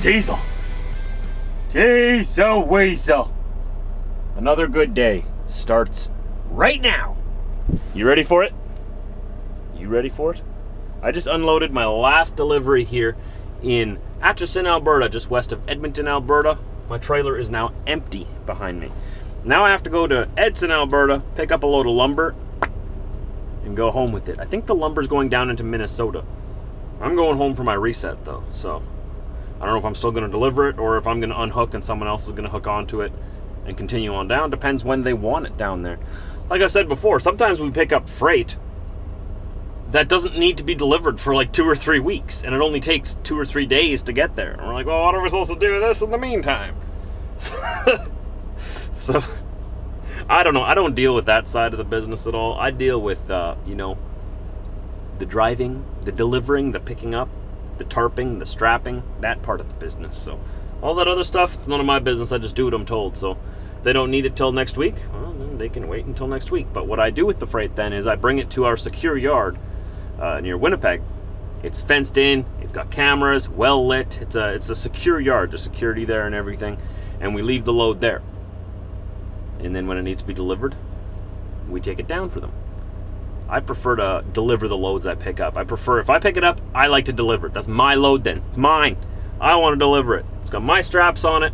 Diesel. Diesel Weasel. Another good day starts right now. You ready for it? You ready for it? I just unloaded my last delivery here in Atchison, Alberta, just west of Edmonton, Alberta. My trailer is now empty behind me. Now I have to go to Edson, Alberta, pick up a load of lumber, and go home with it. I think the lumber's going down into Minnesota. I'm going home for my reset, though, so I don't know if I'm still going to deliver it or if I'm going to unhook and someone else is going to hook onto it and continue on down. Depends when they want it down there. Like I've said before, sometimes we pick up freight that doesn't need to be delivered for like 2 or 3 weeks, and it only takes 2 or 3 days to get there. And we're like, well, what are we supposed to do with this in the meantime? So, I don't know. I don't deal with that side of the business at all. I deal with, the driving, the delivering, the picking up, the tarping, the strapping, that part of the business. So, all that other stuff, it's none of my business. I just do what I'm told. So, if they don't need it till next week, well, then they can wait until next week. But what I do with the freight then is I bring it to our secure yard near Winnipeg. It's fenced in, it's got cameras, well lit. It's a secure yard, there's security there and everything, and we leave the load there. And then when it needs to be delivered, we take it down for them. I prefer to deliver the loads I pick up. If I pick it up, I like to deliver it. That's my load then. It's mine. I want to deliver it. It's got my straps on it.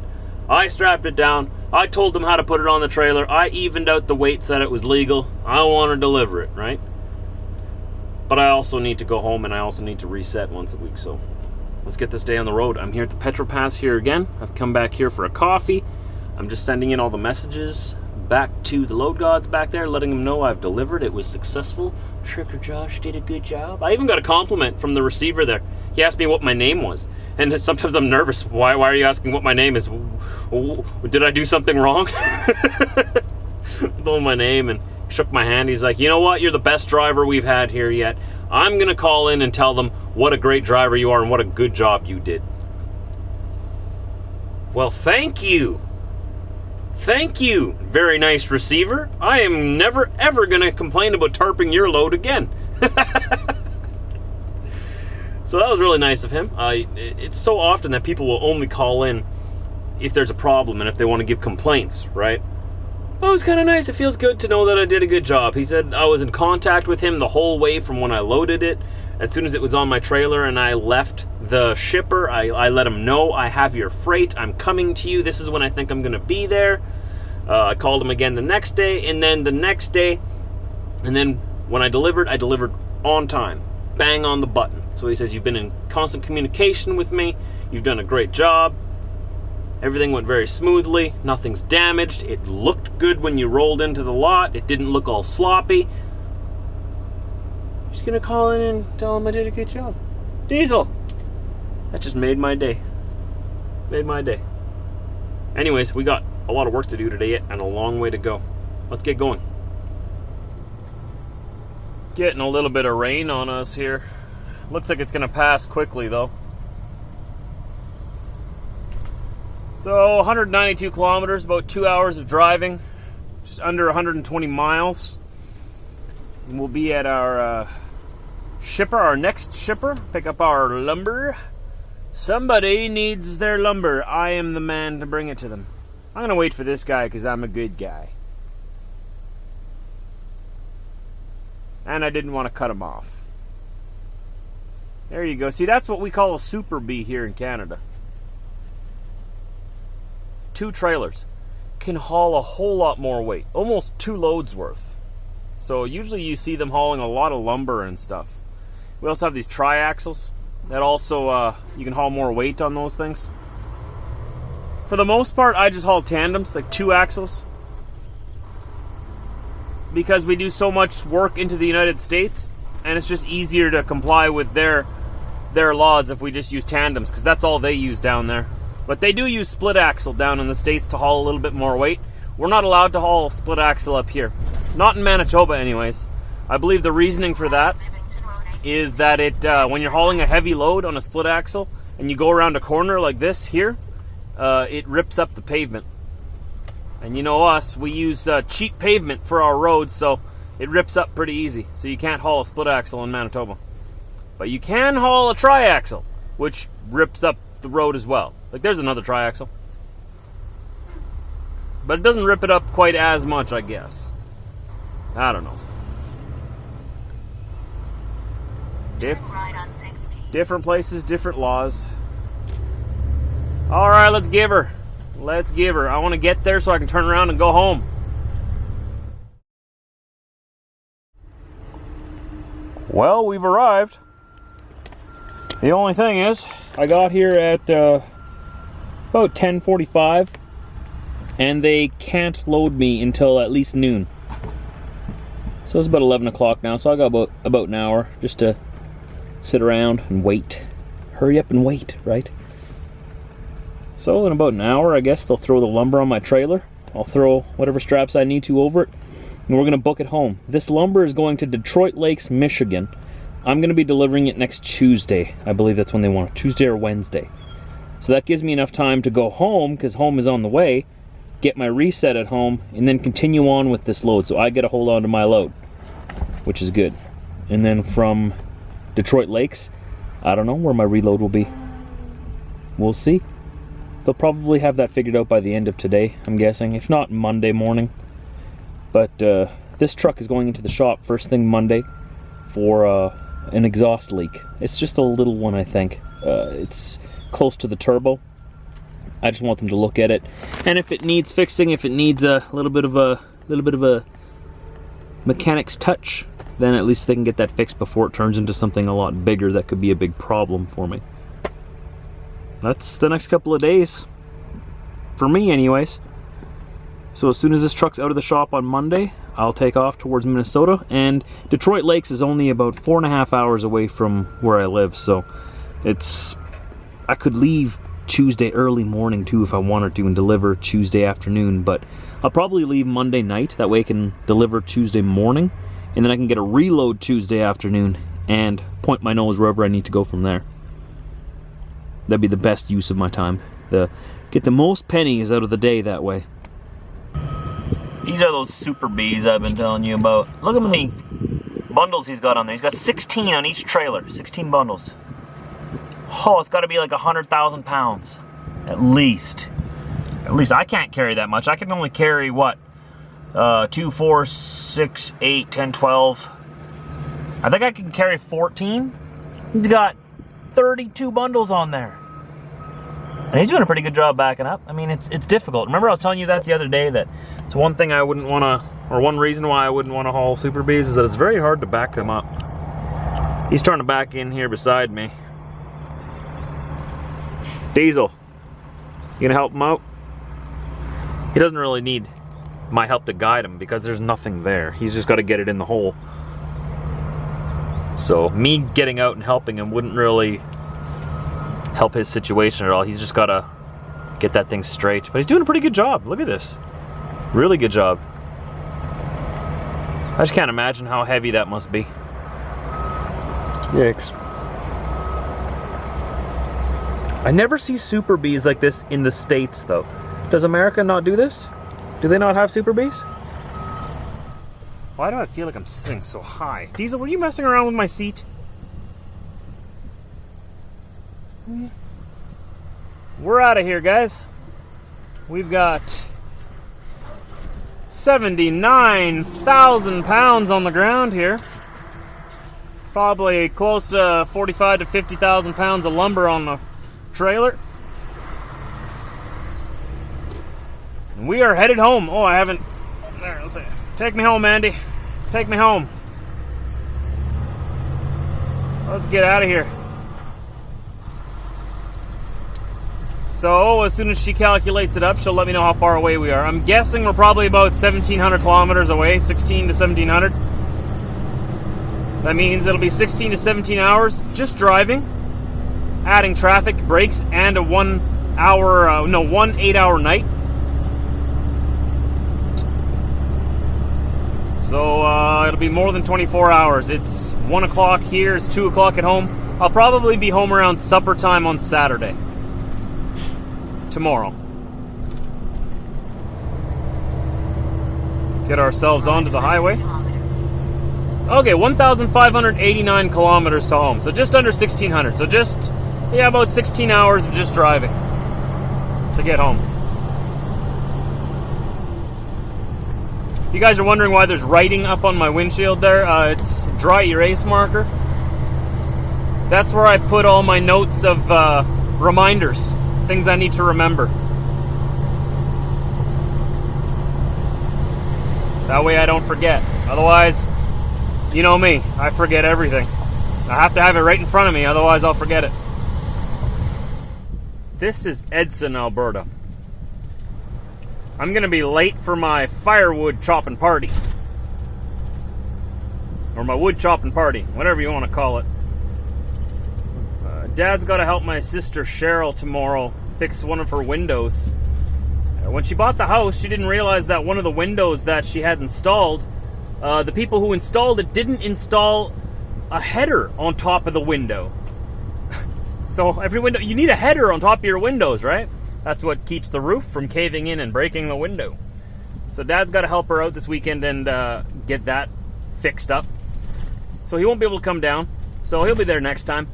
I strapped it down. I told them how to put it on the trailer. I evened out the weight, said it was legal. I want to deliver it, right? But I also need to go home and I also need to reset once a week. So let's get this day on the road. I'm here at the Petro Pass here again. I've come back here for a coffee. I'm just sending in all the messages back to the load gods back there, letting them know I've delivered. It was successful. Trucker Josh did a good job. I even got a compliment from the receiver there. He asked me what my name was. And sometimes I'm nervous. Why are you asking what my name is? Did I do something wrong? I told him my name and shook my hand. He's like, you know what? You're the best driver we've had here yet. I'm going to call in and tell them what a great driver you are and what a good job you did. Well, thank you. Thank you, very nice receiver. I am never, ever going to complain about tarping your load again. So that was really nice of him. It's so often that people will only call in if there's a problem and if they want to give complaints, right? Well, it was kind of nice. It feels good to know that I did a good job. He said I was in contact with him the whole way from when I loaded it. As soon as it was on my trailer and I left the shipper, I let him know, I have your freight. I'm coming to you. This is when I think I'm going to be there. I called him again the next day, and then the next day, and then when I delivered on time. Bang on the button. So he says, you've been in constant communication with me. You've done a great job. Everything went very smoothly. Nothing's damaged. It looked good when you rolled into the lot. It didn't look all sloppy. Just gonna call in and tell him I did a good job. Diesel. That just made my day. Made my day. Anyways, we got a lot of work to do today and a long way to go. Let's get going. Getting a little bit of rain on us here. Looks like it's gonna pass quickly though. So 192 kilometers, about 2 hours of driving, just under 120 miles. And we'll be at our shipper, our next shipper, pick up our lumber. Somebody needs their lumber. I am the man to bring it to them. I'm gonna wait for this guy because I'm a good guy. And I didn't want to cut him off. There you go. See, that's what we call a super bee here in Canada. 2 trailers can haul a whole lot more weight, almost 2 loads worth. So usually you see them hauling a lot of lumber and stuff. We also have these triaxles that also you can haul more weight on those things. For the most part, I just haul tandems, like 2 axles, because we do so much work into the United States, and it's just easier to comply with their laws if we just use tandems, because that's all they use down there. But they do use split axle down in the States to haul a little bit more weight. We're not allowed to haul split axle up here. Not in Manitoba anyways. I believe the reasoning for that is that when you're hauling a heavy load on a split axle and you go around a corner like this here, it rips up the pavement. And you know us, we use cheap pavement for our roads, so it rips up pretty easy. So you can't haul a split axle in Manitoba. But you can haul a triaxle, which rips up the road as well. Like, there's another triaxle. But it doesn't rip it up quite as much, I guess. I don't know. Different places, different laws. Alright, let's give her. Let's give her. I want to get there so I can turn around and go home. Well, we've arrived. The only thing is, I got here at about 10:45, and they can't load me until at least noon. So it's about 11 o'clock now, so I got about an hour just to sit around and wait. Hurry up and wait, right? So in about an hour, I guess they'll throw the lumber on my trailer. I'll throw whatever straps I need to over it, and we're gonna book it home. This lumber is going to Detroit Lakes, Michigan. I'm gonna be delivering it next Tuesday. I believe that's when they want it, Tuesday or Wednesday. So that gives me enough time to go home, because home is on the way, get my reset at home, and then continue on with this load. So I get to hold on to my load, which is good. And then from Detroit Lakes, I don't know where my reload will be. We'll see. They'll probably have that figured out by the end of today, I'm guessing. If not, Monday morning. But this truck is going into the shop first thing Monday for an exhaust leak. It's just a little one, I think. It's close to the turbo. I just want them to look at it, and if it needs fixing, if it needs a little bit of a mechanic's touch, then at least they can get that fixed before it turns into something a lot bigger that could be a big problem for me. That's the next couple of days for me, anyways. So as soon as this truck's out of the shop on Monday, I'll take off towards Minnesota, and Detroit Lakes is only about 4.5 hours away from where I live, so I could leave Tuesday early morning too if I wanted to and deliver Tuesday afternoon, but I'll probably leave Monday night. That way I can deliver Tuesday morning, and then I can get a reload Tuesday afternoon and point my nose wherever I need to go from there. That'd be the best use of my time. Get the most pennies out of the day that way. These are those Super Bees I've been telling you about. Look at how many bundles he's got on there. He's got 16 on each trailer. 16 bundles. Oh, it's got to be like 100,000 pounds. At least. At least I can't carry that much. I can only carry, what? 2, 4, 6, 8, 10, 12. I think I can carry 14. He's got 32 bundles on there. And he's doing a pretty good job backing up. I mean, it's difficult. Remember I was telling you that the other day, that it's one thing I wouldn't want to, or one reason why I wouldn't want to haul Super Bees is that it's very hard to back them up. He's trying to back in here beside me. Diesel, you gonna help him out? He doesn't really need my help to guide him because there's nothing there. He's just got to get it in the hole. So me getting out and helping him wouldn't really help his situation at all. He's just got to get that thing straight. But he's doing a pretty good job. Look at this. Really good job. I just can't imagine how heavy that must be. Yikes. I never see Super Bees like this in the States, though. Does America not do this? Do they not have Super Bees? Why do I feel like I'm sitting so high? Diesel, were you messing around with my seat? We're out of here, guys. We've got 79,000 pounds on the ground here. Probably close to 45 to 50,000 pounds of lumber on the trailer. And we are headed home. Oh, I haven't. There, let's see. Take me home, Andy. Take me home. Let's get out of here. So, as soon as she calculates it up, she'll let me know how far away we are. I'm guessing we're probably about 1,700 kilometers away, 16 to 1,700. That means it'll be 16 to 17 hours just driving, adding traffic, breaks, and a 1 8-hour night. So it'll be more than 24 hours. It's 1 o'clock here, it's 2 o'clock at home. I'll probably be home around supper time on Saturday. Tomorrow. Get ourselves onto the highway. Okay, 1,589 kilometers to home. So just under 1,600. So just, about 16 hours of just driving. to get home. If you guys are wondering why there's writing up on my windshield there, it's dry erase marker. That's where I put all my notes of reminders, things I need to remember. That way I don't forget. Otherwise, you know me, I forget everything. I have to have it right in front of me, otherwise I'll forget it. This is Edson, Alberta. I'm going to be late for my firewood chopping party. Or my wood chopping party, whatever you want to call it. Dad's got to help my sister Cheryl tomorrow fix one of her windows. When she bought the house, she didn't realize that one of the windows that she had installed, the people who installed it didn't install a header on top of the window. So every window, you need a header on top of your windows, right? That's what keeps the roof from caving in and breaking the window. So Dad's got to help her out this weekend and get that fixed up. So he won't be able to come down. So he'll be there next time.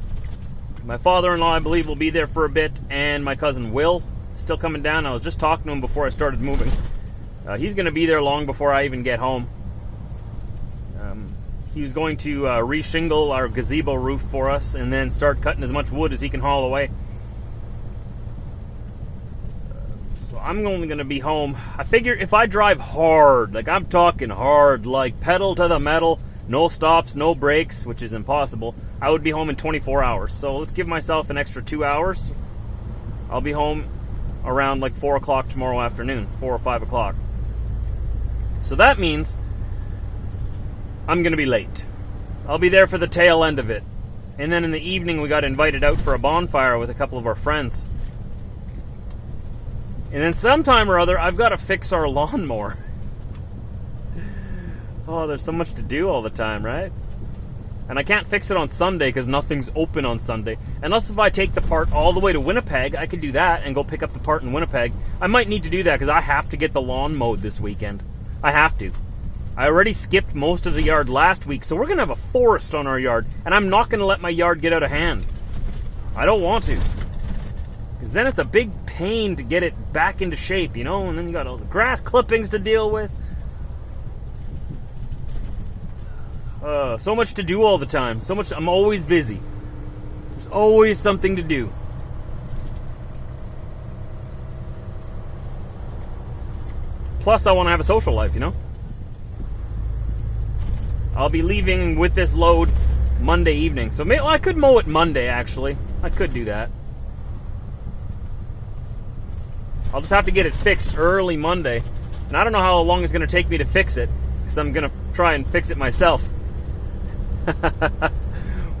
My father-in-law, I believe, will be there for a bit, and my cousin Will still coming down. I was just talking to him before I started moving. He's going to be there long before I even get home. He was going to re-shingle our gazebo roof for us and then start cutting as much wood as he can haul away. So I'm only going to be home. I figure if I drive hard, like I'm talking hard, like pedal to the metal, no stops, no brakes, which is impossible, I would be home in 24 hours. So let's give myself an extra 2 hours. I'll be home around like 4 o'clock tomorrow afternoon, 4 or 5 o'clock. So that means I'm going to be late. I'll be there for the tail end of it. And then in the evening we got invited out for a bonfire with a couple of our friends. And then sometime or other I've got to fix our lawnmower. Oh, there's so much to do all the time, right? And I can't fix it on Sunday because nothing's open on Sunday. Unless if I take the part all the way to Winnipeg, I could do that and go pick up the part in Winnipeg. I might need to do that because I have to get the lawn mowed this weekend. I have to. I already skipped most of the yard last week, so we're going to have a forest on our yard, and I'm not going to let my yard get out of hand. I don't want to. Because then it's a big pain to get it back into shape, you know, and then you got all the grass clippings to deal with. So much to do all the time. So much. I'm always busy. There's always something to do. Plus, I want to have a social life, you know? I'll be leaving with this load Monday evening. So maybe, well, I could mow it Monday, actually. I could do that. I'll just have to get it fixed early Monday. And I don't know how long it's going to take me to fix it, because I'm going to try and fix it myself.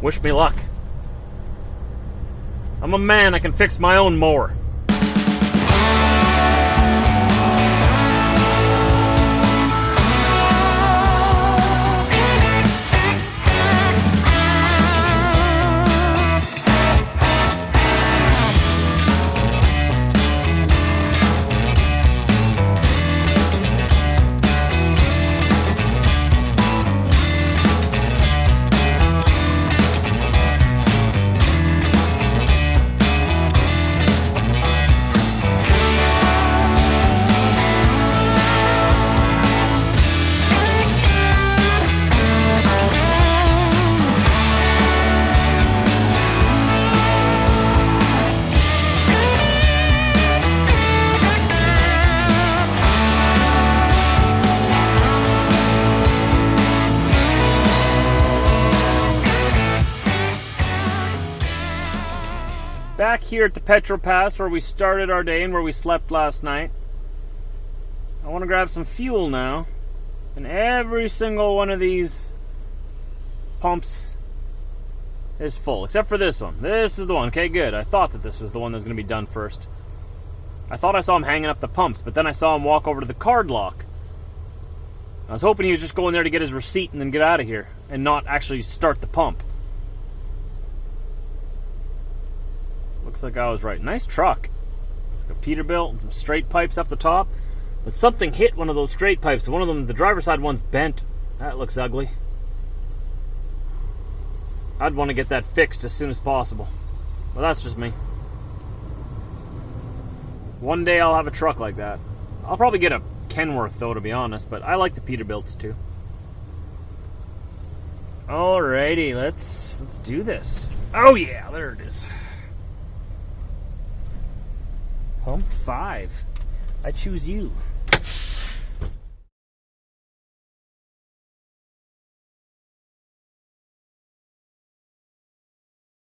Wish me luck. I'm a man, I can fix my own mower. Back here at the Petro Pass where we started our day and where we slept last night. I want to grab some fuel now. And every single one of these pumps is full. Except for this one. This is the one. Okay, good. I thought that this was the one that was going to be done first. I thought I saw him hanging up the pumps, but then I saw him walk over to the card lock. I was hoping he was just going there to get his receipt and then get out of here. And not actually start the pump. Looks like I was right. Nice truck. It's got Peterbilt and some straight pipes up the top. But something hit one of those straight pipes. One of them, the driver's side one's bent. That looks ugly. I'd want to get that fixed as soon as possible. Well, that's just me. One day I'll have a truck like that. I'll probably get a Kenworth though, to be honest, but I like the Peterbilts too. Alrighty, let's do this. Oh yeah, there it is. Pump 5. I choose you.